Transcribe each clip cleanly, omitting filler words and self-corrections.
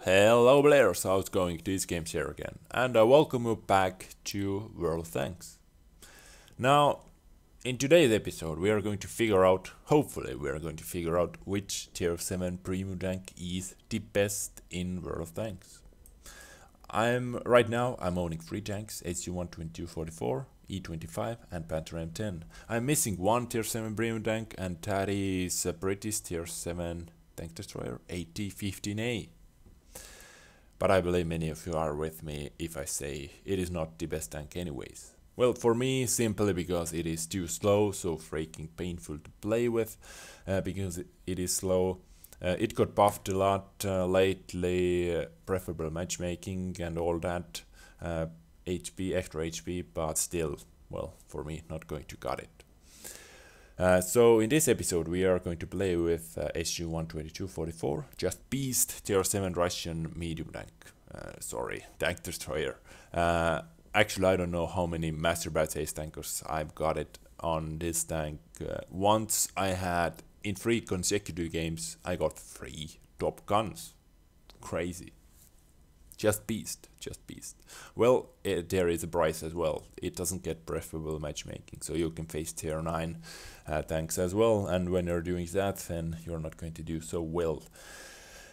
Hello players, how's it going? These games here again, and I welcome you back to World of Tanks. Now, in today's episode we are going to figure out, hopefully we are going to figure out which tier 7 premium tank is the best in World of Tanks. Right now I'm owning 3 tanks, SU-122-44, E-25 and Panther M10. I'm missing one tier 7 premium tank, and that is a British tier 7 tank destroyer, T28. But I believe many of you are with me if I say it is not the best tank anyways. Well, for me, simply because it is too slow, so freaking painful to play with, because it is slow. It got buffed a lot lately, preferable matchmaking and all that, HP, extra HP, but still, well, for me, not going to cut it. So in this episode we are going to play with SU-122-44, just beast tier 7 Russian medium tank. Tank destroyer. Actually I don't know how many Master Batch Ace tankers I've got it on this tank. Once I had, in 3 consecutive games, I got 3 top guns. Crazy. Just beast, just beast. Well, there is a price as well. It doesn't get preferable matchmaking, so you can face tier 9 tanks as well, and when you're doing that, then you're not going to do so well.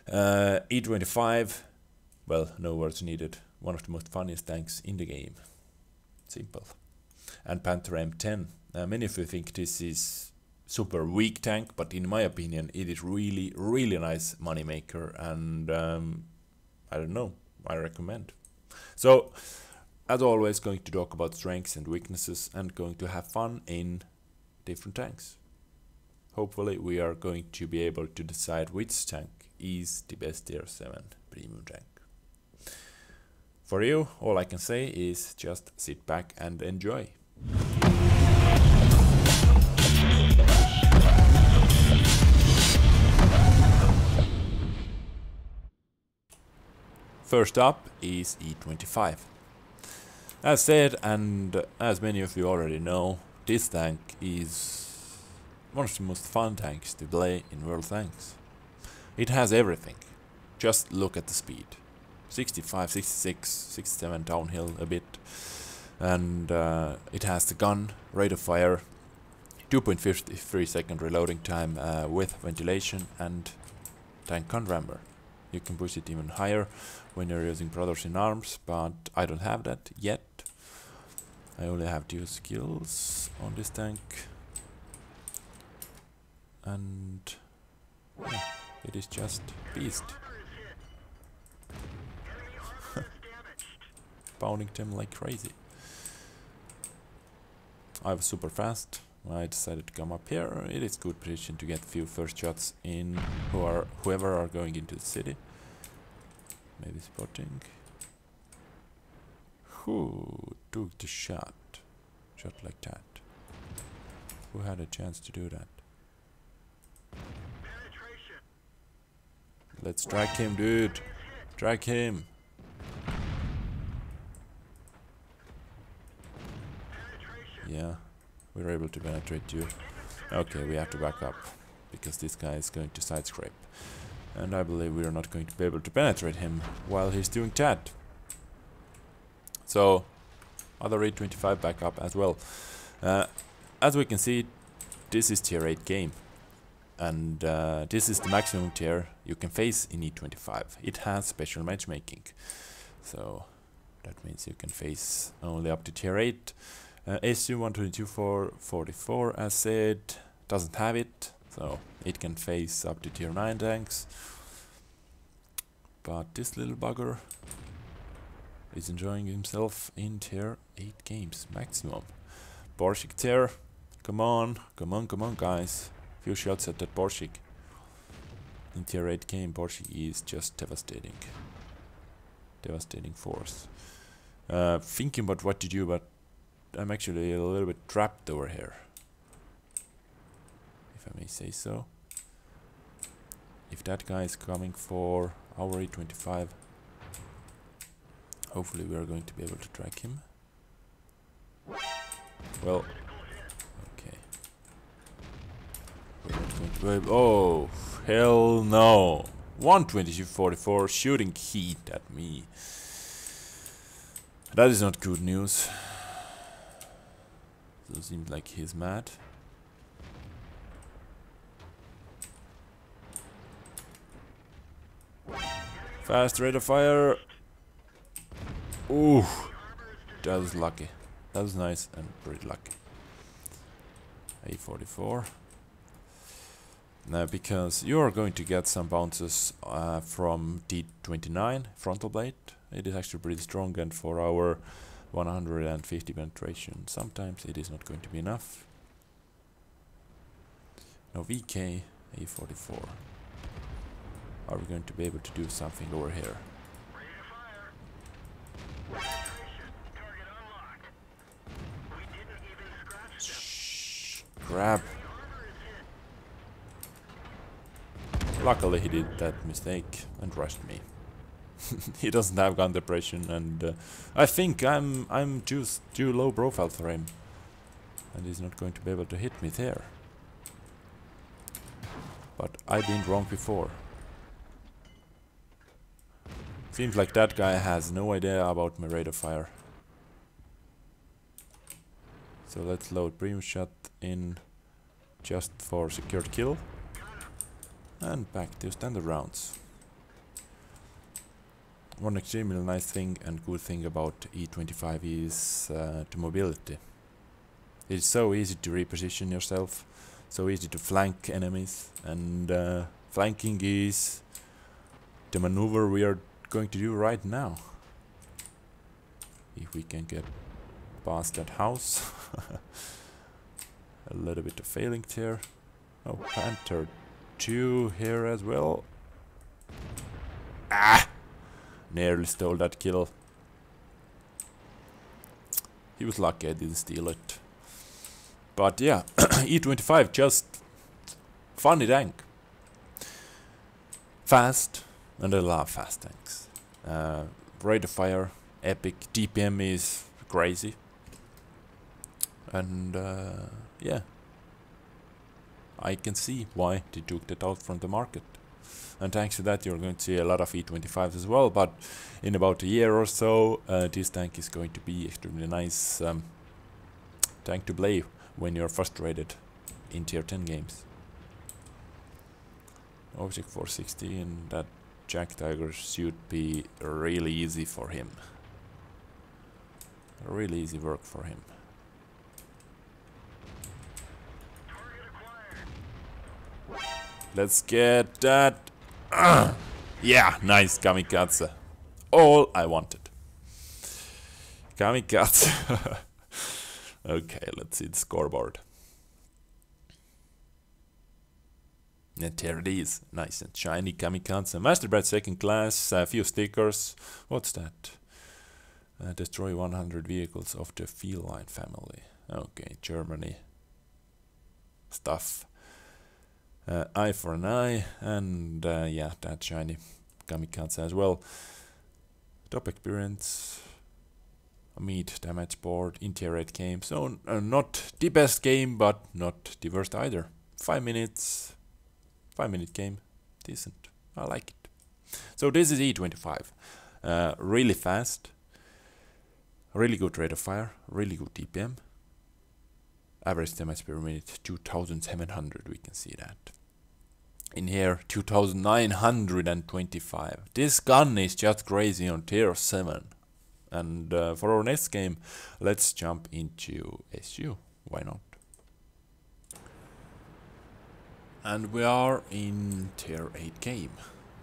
E-25, well, no words needed. One of the most funniest tanks in the game. Simple. And Panther M10. Many of you think this is super weak tank, but in my opinion, it is really, really nice money maker, and I don't know. I recommend. So, as always, going to talk about strengths and weaknesses and going to have fun in different tanks. Hopefully we are going to be able to decide which tank is the best tier 7 premium tank. For you, all I can say is just sit back and enjoy. First up is E-25. As said, and as many of you already know, this tank is one of the most fun tanks to play in World Tanks. It has everything. Just look at the speed. 65, 66, 67 downhill a bit. And it has the gun, rate of fire, 2.53 second reloading time with ventilation and tank gun rammer. You can push it even higher when you're using Brothers in Arms, but I don't have that yet. I only have 2 skills on this tank. And yeah, it is just beast. Pounding them like crazy. I was super fast. I decided to come up here. It is good position to get few first shots in whoever are going into the city. Maybe spotting. Who took the shot? Shot like that. Who had a chance to do that? Let's drag him, dude. Drag him. Yeah. We're able to penetrate you. Okay, we have to back up, because this guy is going to side scrape. And I believe we are not going to be able to penetrate him while he's doing that. So, other E-25 back up as well. As we can see, this is tier 8 game. And this is the maximum tier you can face in E-25. It has special matchmaking. So, that means you can face only up to tier 8. SU-122-44, as said, doesn't have it, so it can face up to tier 9 tanks. But this little bugger is enjoying himself in tier 8 games maximum. Borshik tier, come on, come on, come on guys. Few shots at that Borshik. In tier 8 game, Borshik is just devastating. Devastating force. Thinking about what to do, but I'm actually a little bit trapped over here, if I may say so. If that guy is coming for our E-25, hopefully we are going to be able to track him. Well, okay. We're not going to, oh, hell no! SU-122-44 shooting heat at me. That is not good news. So it seems like he's mad. Fast rate of fire. Ooh, that was lucky. That was nice and pretty lucky. A44. Now, because you are going to get some bounces from T29 frontal blade. It is actually pretty strong, and for our 150 penetration, sometimes it is not going to be enough. Now VK A44. Are we going to be able to do something over here? Shh, grab. Luckily he did that mistake and rushed me. He doesn't have gun depression, and I think I'm too low profile for him, and he's not going to be able to hit me there. But I've been wrong before. Seems like that guy has no idea about my rate of fire. So let's load premium shot in just for secured kill. And back to standard rounds. One extremely nice thing and good thing about E-25 is the mobility. It's so easy to reposition yourself, so easy to flank enemies, and flanking is the maneuver we are going to do right now. If we can get past that house. A little bit of failing there. Oh, Panther 2 here as well. Ah! Nearly stole that kill. He was lucky I didn't steal it. But yeah, E-25 just funny tank. Fast, and I love fast tanks. Rate of fire, epic. DPM is crazy. And yeah, I can see why they took that out from the market. And thanks to that you're going to see a lot of E-25s as well, but in about a year or so this tank is going to be extremely nice tank to play when you're frustrated in tier 10 games. Object 460, and that Jack Tiger should be really easy for him. Really easy work for him. Let's get that. Yeah, nice kamikaze. All I wanted. Kamikaze. Okay, let's see the scoreboard. And here it is. Nice and shiny kamikaze. Masterbrat second class. A few stickers. What's that? Destroy 100 vehicles of the feline family. Okay, Germany. Stuff. Eye for an eye, and yeah, that shiny kamikaze as well. Top experience, a mid damage board, in tier 8 game, so not the best game, but not the worst either. 5 minutes, 5-minute game, decent, I like it. So this is E-25, really fast, really good rate of fire, really good DPM. Average damage per minute 2700, we can see that. In here 2925. This gun is just crazy on tier 7. And for our next game, let's jump into SU. Why not? And we are in tier 8 game.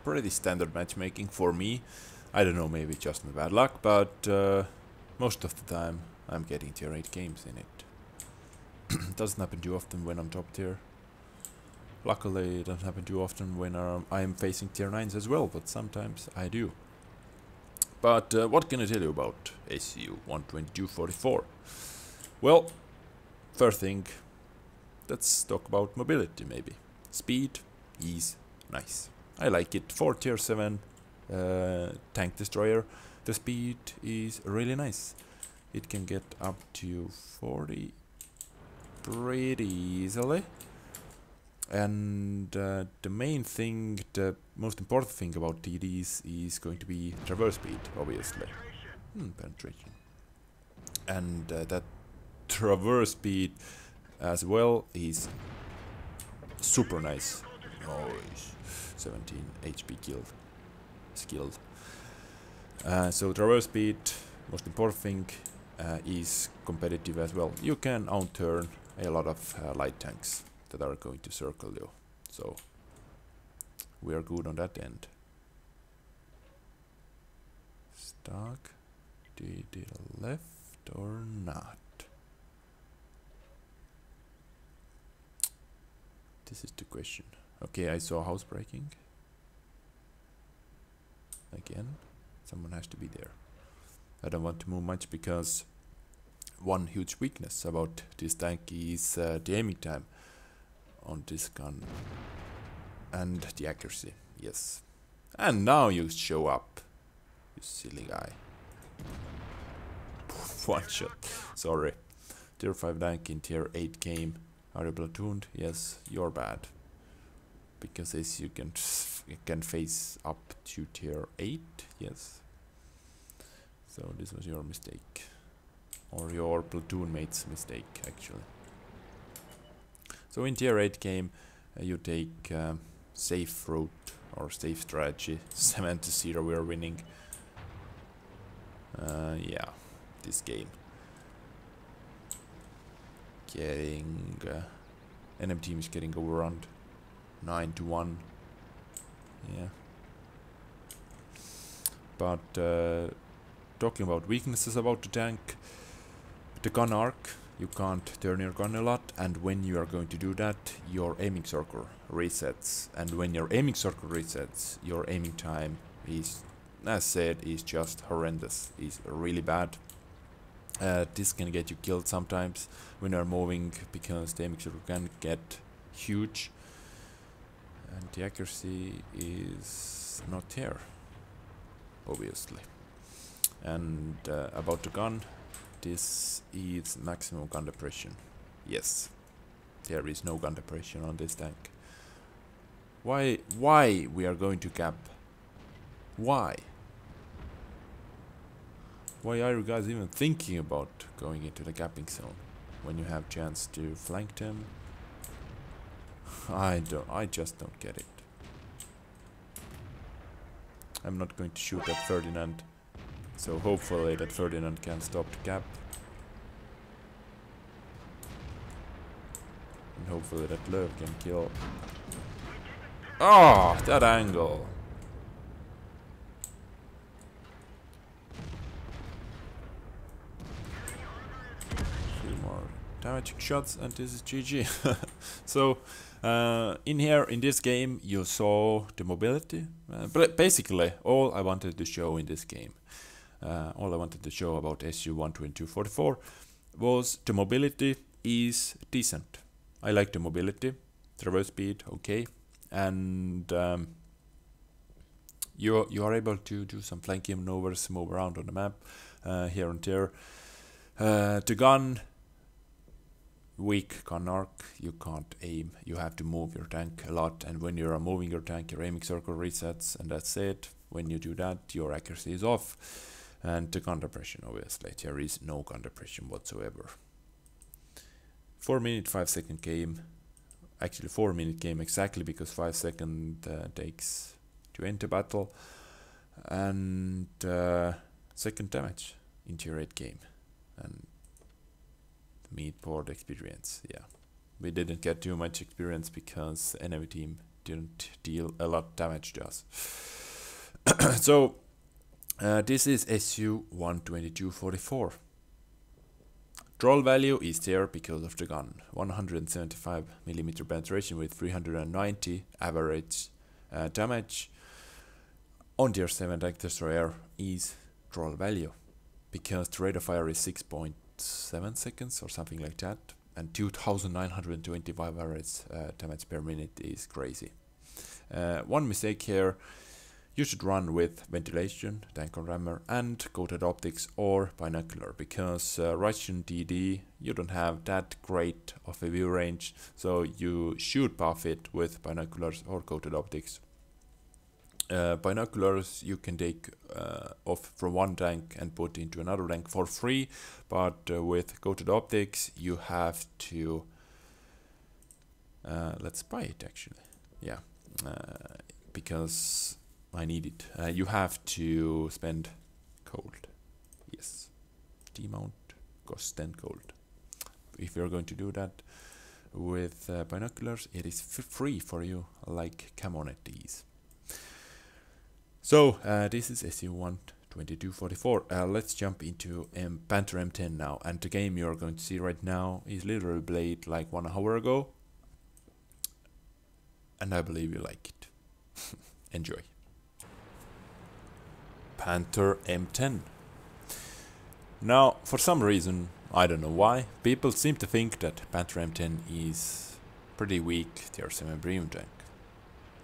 Pretty standard matchmaking for me. I don't know, maybe just my bad luck, but most of the time I'm getting tier 8 games in it. Doesn't happen too often when I'm top tier. Luckily it doesn't happen too often when I am facing tier 9s as well, but sometimes I do. But what can I tell you about SU-122-44? Well, first thing, let's talk about mobility maybe. Speed, ease, nice. I like it. For tier 7 tank destroyer, the speed is really nice. It can get up to 40 pretty easily. And the main thing, the most important thing about TDs is going to be traverse speed, obviously. Penetration. And that traverse speed as well is super nice. Nice. 17 HP killed. Skilled. So traverse speed, most important thing, is competitive as well. You can outturn a lot of light tanks that are going to circle you. So we are good on that end. Stuck. Did it left or not? This is the question. Okay, I saw house breaking. Again, someone has to be there. I don't want to move much because one huge weakness about this tank is the aiming time on this gun and the accuracy. Yes. And now you show up, you silly guy. One shot. Sorry. Tier 5 tank in tier 8 game. Are you platooned? Yes, you're bad. Because as you can face up to tier 8. Yes. So this was your mistake. Or your platoon mate's mistake, actually. So in tier 8 game, you take safe route or safe strategy. 7-0, we are winning. Yeah, this game. Getting enemy team is getting overrun 9-1. Yeah. But talking about weaknesses about the tank, the gun arc, you can't turn your gun a lot, and when you are going to do that, your aiming circle resets, and when your aiming circle resets, your aiming time is, as said, is just horrendous, is really bad. This can get you killed sometimes when you are moving, because the aiming circle can get huge, and the accuracy is not there, obviously. And about the gun, this is maximum gun depression. Yes, there is no gun depression on this tank. Why we are going to gap? Why? Why are you guys even thinking about going into the gapping zone when you have chance to flank them? I just don't get it. I'm not going to shoot at Ferdinand, so hopefully that Ferdinand can stop the gap. And hopefully that Löw can kill. Oh, that angle! Damaging shots, and this is GG. So in here in this game you saw the mobility. Basically all I wanted to show in this game, all I wanted to show about SU-122-44 was the mobility is decent. I like the mobility, traverse speed okay, and you are able to do some flanking maneuvers, move around on the map here and there. The gun, weak gun arc, you can't aim, you have to move your tank a lot, and when you are moving your tank your aiming circle resets, and that's it. When you do that your accuracy is off, and the gun depression, obviously there is no gun depression whatsoever. 4-minute 5-second game, actually 4-minute game exactly, because 5 seconds takes to enter battle, and second damage in tier 8 game, and meat board experience. Yeah, we didn't get too much experience because enemy team didn't deal a lot of damage to us. So this is SU-122-44. Troll value is there because of the gun. 175mm penetration with 390 average damage on tier 7 tank destroyer is troll value, because the rate of fire is 6.7 seconds or something like that, and 2925 average damage per minute is crazy. One mistake here, you should run with ventilation, tank on rammer, and coated optics or binocular, because Russian DD, you don't have that great of a view range, so you should buff it with binoculars or coated optics. Binoculars you can take off from one tank and put into another tank for free, but with coated optics you have to let's buy it actually, yeah, because I need it. You have to spend gold, yes, D-mount costs 10 gold. If you're going to do that with binoculars, it is free for you, like come on at these. So this is SU-122-44. Let's jump into Panther M10 now, and the game you're going to see right now is literally played like 1 hour ago, and I believe you like it. Enjoy. Panther M10. Now, for some reason, I don't know why, people seem to think that Panther M10 is pretty weak tier 7 premium tank.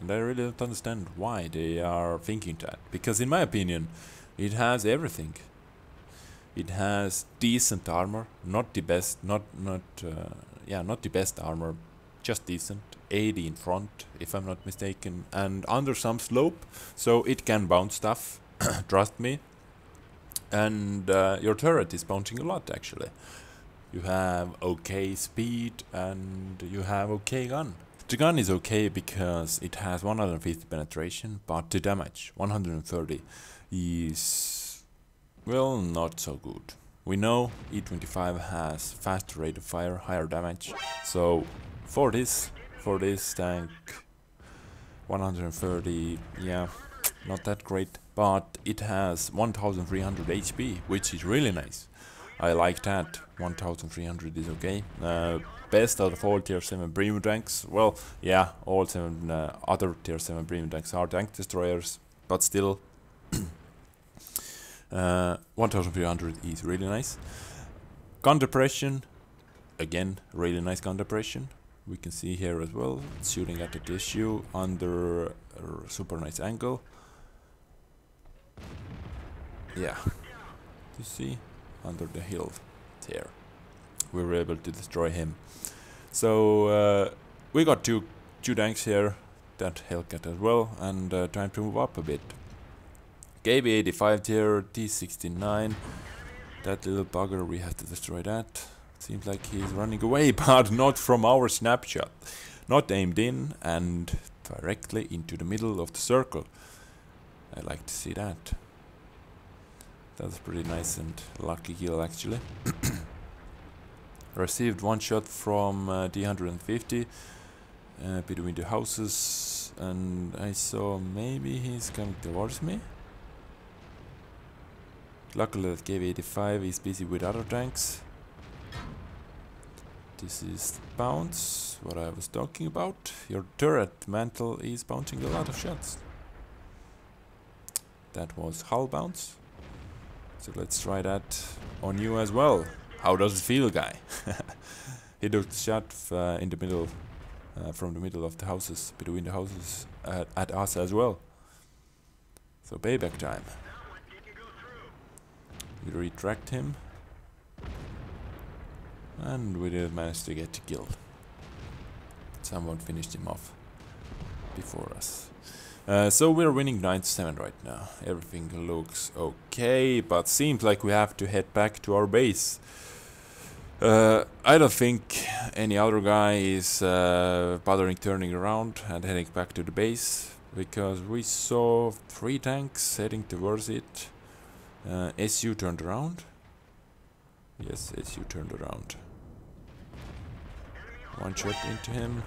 And I really don't understand why they are thinking that, because in my opinion it has everything. It has decent armor, not the best, not the best armor, just decent. 80 in front, if I'm not mistaken, and under some slope, so it can bounce stuff. Trust me. And your turret is bouncing a lot actually. You have okay speed and you have okay gun. The gun is okay because it has 150 penetration, but the damage, 130, is, well, not so good. We know E-25 has faster rate of fire, higher damage, so for this tank, 130, yeah, not that great, but it has 1300 HP, which is really nice. I like that. 1300 is okay. Best out of all tier 7 premium tanks. Well, yeah, all 7 other tier 7 premium tanks are tank destroyers, but still 1300 is really nice. Gun depression, again, really nice gun depression. We can see here as well, it's shooting at the tissue under a super nice angle. Yeah, you see, under the hill there. We were able to destroy him. So we got two tanks here, that Hellcat as well, and time to move up a bit. KB85 tier, T69, that little bugger, we have to destroy that. Seems like he's running away, but not from our snapshot. Not aimed in and directly into the middle of the circle. I like to see that. That's pretty nice and lucky kill actually. Received one shot from D150 between the houses, and I saw maybe he's coming towards me. Luckily that KB85 is busy with other tanks. This is bounce, what I was talking about. Your turret mantle is bouncing a lot of shots. That was hull bounce. So let's try that on you as well. How does it feel, guy? He took the shot in the middle, from the middle of the houses, between the houses, at us as well. So payback time. We retract him. And we didn't manage to get the kill. Someone finished him off before us. So we're winning 9-7 right now. Everything looks okay, but seems like we have to head back to our base. I don't think any other guy is bothering turning around and heading back to the base, because we saw 3 tanks heading towards it. SU turned around. Yes, SU turned around. One shot into him,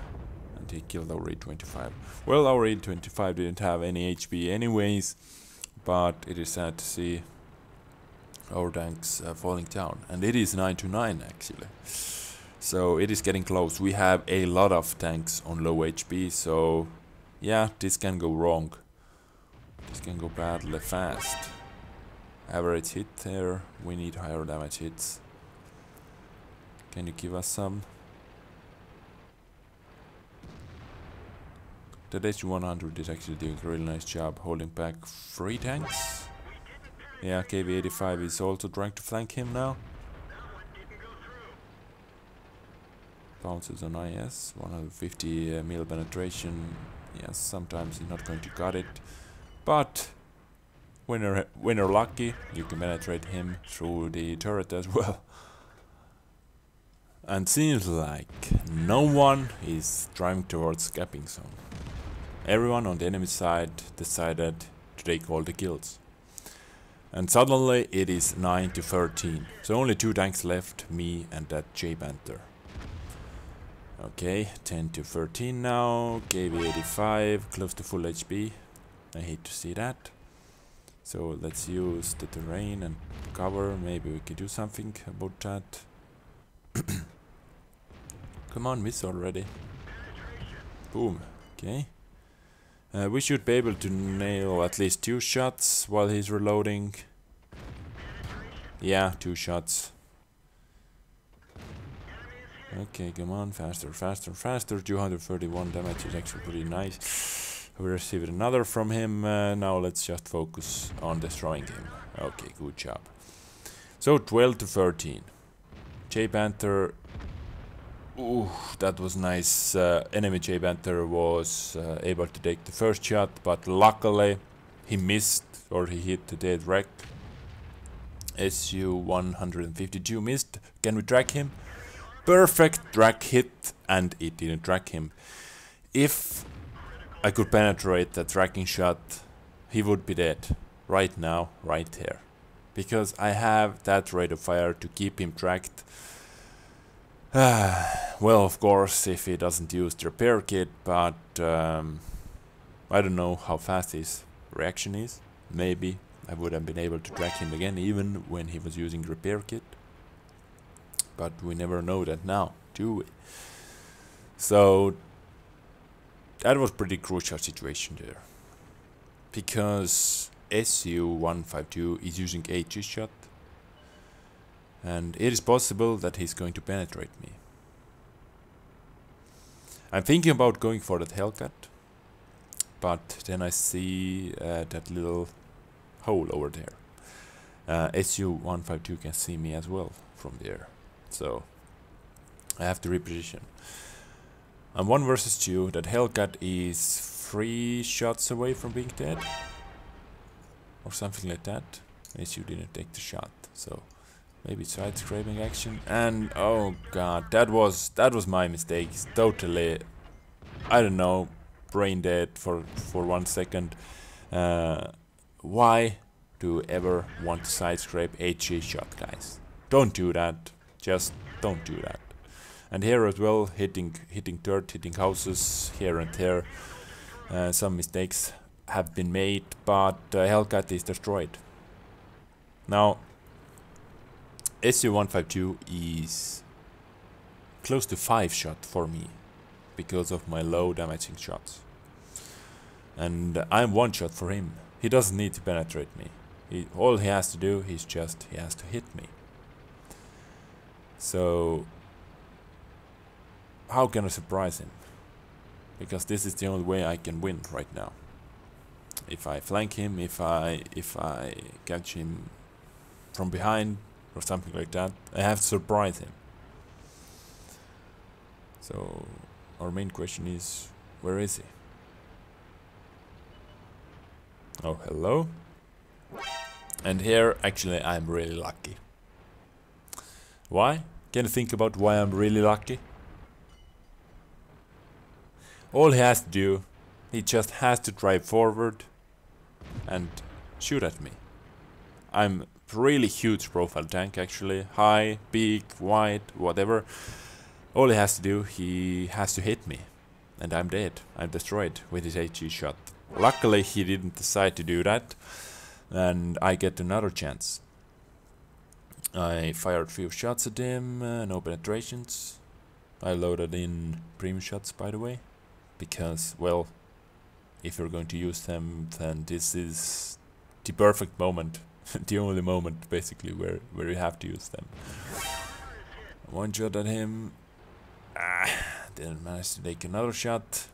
and he killed our E-25. Well, our E-25 didn't have any HP anyways, but it is sad to see our tanks falling down. And it is 9-9 actually. So it is getting close. We have a lot of tanks on low HP, so yeah, this can go wrong. This can go badly fast. Average hit there, we need higher damage hits. Can you give us some? That SU-100 is actually doing a really nice job holding back 3 tanks. Yeah, KV-85 is also trying to flank him now. Bounces on IS, 150 mil penetration. Yes, sometimes he's not going to cut it, but when you're lucky, you can penetrate him through the turret as well. And seems like no one is driving towards capping zone. Everyone on the enemy side decided to take all the kills. And suddenly it is 9-13. So only 2 tanks left, me and that Panther. Okay, 10-13 now, KV-85, close to full HP. I hate to see that. So let's use the terrain and cover, maybe we could do something about that. Come on, miss already. Boom, okay. We should be able to nail at least 2 shots while he's reloading. Yeah, 2 shots. Okay, come on, faster, faster, faster. 231 damage is actually pretty nice. We received another from him. Now let's just focus on destroying him. Okay, good job. So 12-13. Panther. Ooh, that was nice. Enemy Panther was able to take the first shot, but luckily he missed, or he hit the dead wreck. SU-122 missed. Can we track him? Perfect track hit, and it didn't track him. If I could penetrate that tracking shot, he would be dead. Right now, right here. Because I have that rate of fire to keep him tracked. Well, of course, if he doesn't use the repair kit, but I don't know how fast his reaction is. Maybe I would have been able to track him again, even when he was using repair kit. But we never know that now, do we? So that was pretty crucial situation there. Because SU-152 is using HE shot. And it is possible that he's going to penetrate me. I'm thinking about going for that Hellcat. But then I see that little hole over there. SU-152 can see me as well from there. So I have to reposition. I'm 1 versus 2. That Hellcat is 3 shots away from being dead. Or something like that. SU didn't take the shot. So maybe side scraping action. And oh god, that was my mistake. Totally, I don't know, brain dead for 1 second. Why do you ever want to side scrape HE shot, guys? Don't do that. Just don't do that. And here as well, hitting dirt, hitting houses here and there. Some mistakes have been made, but Hellcat is destroyed. Now, SU-152 is close to 5 shot for me because of my low damaging shots. And I'm 1 shot for him. He doesn't need to penetrate me. All he has to do is just he has to hit me. So how can I surprise him? Because this is the only way I can win right now. If I flank him, if I catch him from behind or something like that, I have to surprise him. So our main question is, where is he? Oh, hello. And here actually I'm really lucky. Why? Can you think about why I'm really lucky? All he has to do, he just has to drive forward and shoot at me. I'm really huge profile tank actually, high, big, wide, whatever. All he has to do, he has to hit me. And I'm dead, I'm destroyed with his HE shot. Luckily he didn't decide to do that, and I get another chance. I fired a few shots at him, no penetrations. I loaded in premium shots, by the way, because, well, if you're going to use them, then this is the perfect moment, the only moment, basically, where you have to use them. 1 shot at him. Didn't manage to take another shot.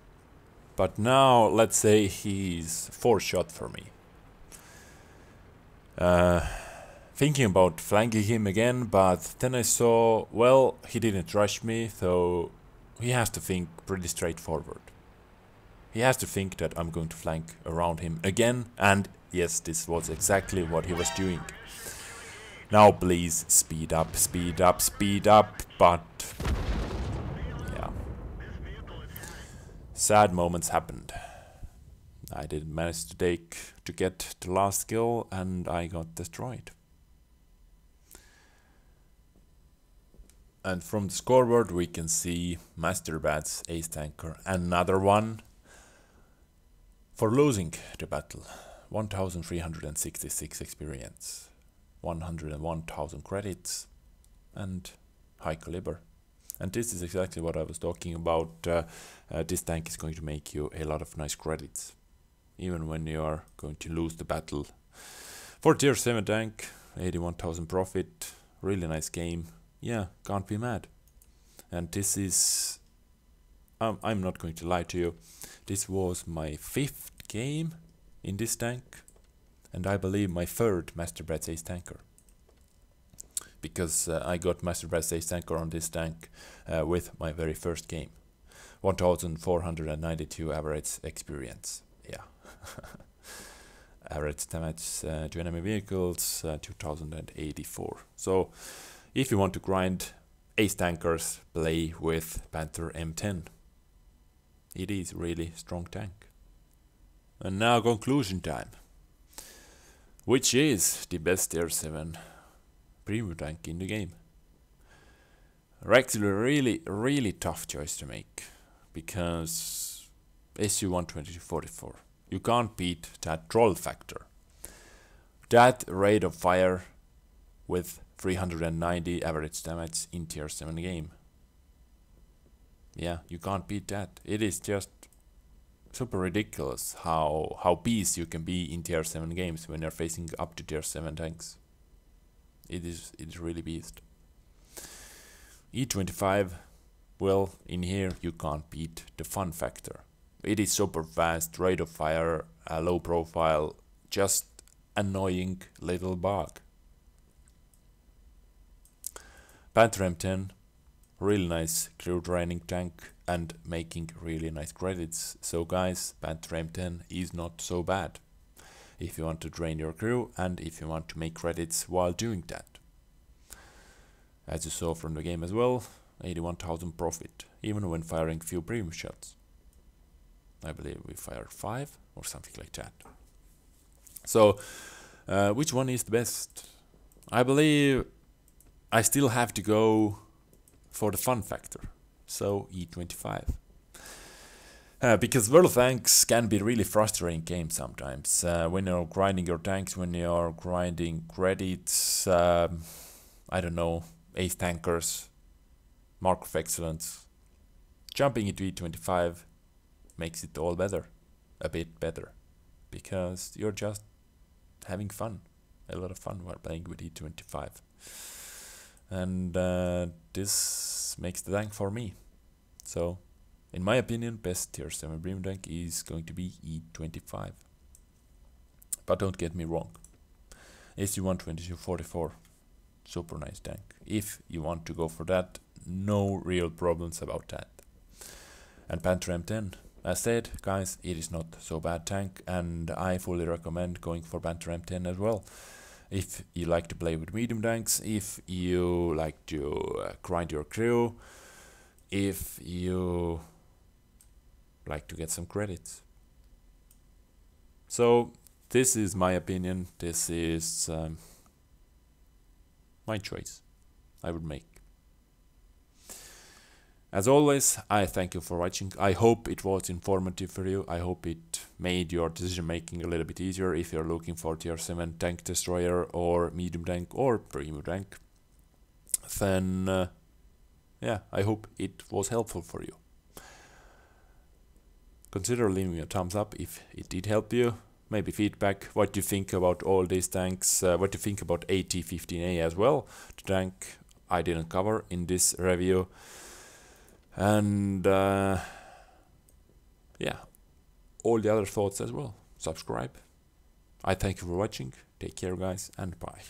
But now, let's say he's 4-shot for me. Thinking about flanking him again, but then I saw, well, he didn't rush me, so he has to think pretty straightforward. He has to think that I'm going to flank around him again, and yes, this was exactly what he was doing. Now please, speed up, speed up, speed up, but yeah. Sad moments happened. I didn't manage to get the last kill, and I got destroyed. And from the scoreboard we can see Master Bat's ace tanker, another one for losing the battle. 1366 experience, 101,000 credits, and high caliber. And this is exactly what I was talking about. This tank is going to make you a lot of nice credits, even when you are going to lose the battle. For tier 7 tank, 81,000 profit, really nice game. Yeah, can't be mad. And this is, I'm not going to lie to you, this was my 5th game in this tank, and I believe my 3rd Master Brat's ace tanker. Because I got Master Brat's ace tanker on this tank with my very first game. 1492 average experience, yeah. Average damage to enemy vehicles, 2084. So, if you want to grind ace tankers, play with Panther M10. It is really strong tank. And now conclusion time. Which is the best tier 7 premium tank in the game? Actually really tough choice to make. Because SU-122-44. You can't beat that troll factor. That rate of fire with 390 average damage in tier 7 game. Yeah, you can't beat that. It is just super ridiculous how beast you can be in tier 7 games when you're facing up to tier 7 tanks. It is really beast. E-25, well, in here you can't beat the fun factor. It is super fast, rate of fire, low profile, just annoying little bug. Panther M10, really nice crew training tank and making really nice credits. So guys, Panther M10 is not so bad if you want to train your crew and if you want to make credits while doing that. As you saw from the game as well, 81,000 profit, even when firing few premium shots. I believe we fired 5 or something like that. So, which one is the best? I believe I still have to go for the fun factor, so E-25. Because World Tanks can be really frustrating game sometimes. When you're grinding your tanks, when you're grinding credits, I don't know, ace tankers, mark of excellence. Jumping into E-25 makes it all better, a bit better, because you're just having fun, a lot of fun while playing with E-25. And this makes the tank for me. So, in my opinion, best tier 7 premium tank is going to be E-25. But don't get me wrong, SU-122-44, super nice tank. If you want to go for that, no real problems about that. And Panther M10, as said, guys, it is not so bad tank, and I fully recommend going for Panther M10 as well. If you like to play with medium tanks, if you like to grind your crew, if you like to get some credits. So this is my opinion, this is my choice I would make. As always, I thank you for watching. I hope it was informative for you. I hope it made your decision making a little bit easier if you're looking for tier 7 tank destroyer or medium tank or premium tank. Then, yeah, I hope it was helpful for you. Consider leaving a thumbs up if it did help you. Maybe feedback, what you think about all these tanks, what you think about AT-15A as well, the tank I didn't cover in this review. And yeah, all the other thoughts as well, subscribe. I thank you for watching. Take care, guys, and bye.